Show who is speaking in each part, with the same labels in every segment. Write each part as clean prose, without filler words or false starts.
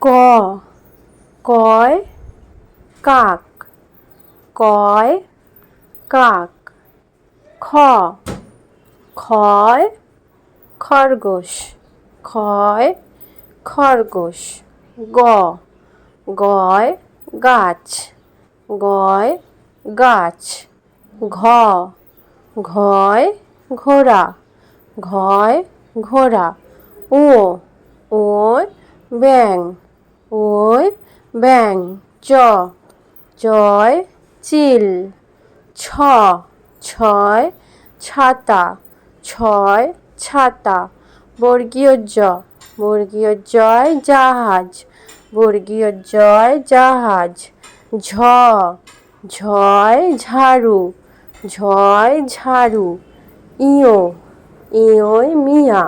Speaker 1: ক কয় কাক, কয় কাক। খ খয় খরগোশ, খয় খরগোশ। গ গয় গাছ, গয় গাছ। ঘ ঘয় ঘোড়া, ঘয় ঘোড়া। ও ওয় ব্যাঙ, ওয় ব্যাঙ। চ চয় চিল। ছ ছয় ছাতা, ছয় ছাতা। বর্গীয় জ বর্গীয় জয় জাহাজ, বর্গীয় জয় জাহাজ। ঝ ঝয় ঝাড়ু, ঝয় ঝাড়ু। ইয় ইয়য় মিয়া,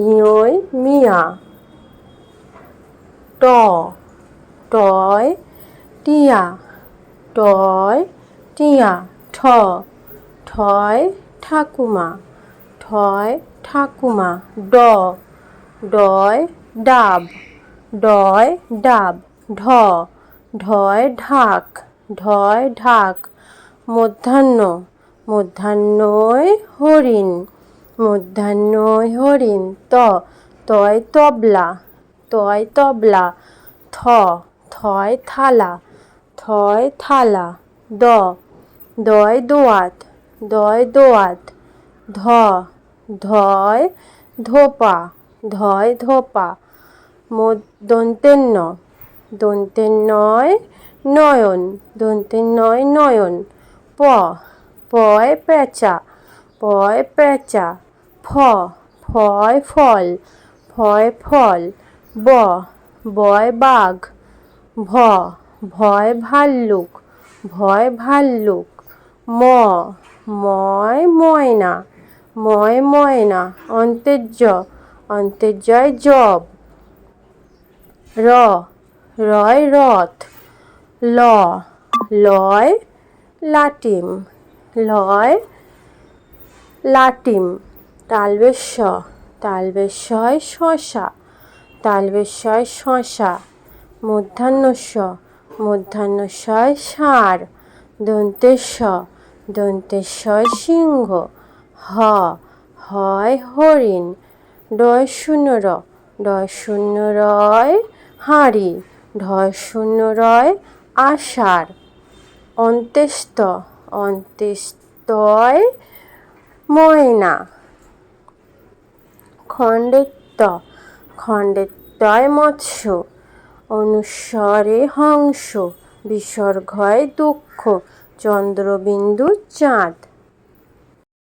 Speaker 1: ইয়য় মিয়া। ট টয় টিয়া, টয় টিয়া। ঠ ঠয় ঠাকুমা, ঠয় ঠাকুমা। ড ডয় ডাব, ডয় ডাব। ঢ ঢয় ঢাক, ঢয় ঢাক। মধ্যাহ্ন মধ্যাহ্নয় হরিণ, মধ্যাহ্নয় হরিণ। ত তয় তবলা, তয় তবলা। থ থয় থালা, থয় থালা। দ দয় দোয়াত, দয় দোয়াত। ধ ধয় ধোপা, ধয় ধোপা। দন্তের ন দন্তের নয় নয়ন, দন্তের নয় নয়ন। প পয় পেঁচা, পয় পেঁচা। ফ ফয় ফল, ফয় ফল। ব বয় বাঘ। ভ ভয় ভাল্লুক, ভয় ভাল্লুক। ম ময় ময়না, ময় ময়না। অন্তের জয় জব। র রয় রথ। ল লয় লাটিম, লয় লাটিম। তালবেশ শয় শশা, তালবেশ শয় শশা। মূর্ধন্য ষ মূর্ধন্য ষয় ষাঁড়। দন্তের স সিংহ। হ হয় হরিণ। ডয় শূন্য র ডয় শূন্য রয় হাঁড়ি, ঢয় শূন্য রয় আষাঢ়। অন্ত্যেষ্ট অন্ত্যেষ্টয় ময়না। খণ্ডের ত খণ্ডের তয় মৎস্য। অনুস্বরে হংস, বিসর্গয় দুঃখ। চন্দ্রবিন্দু চাঁদ।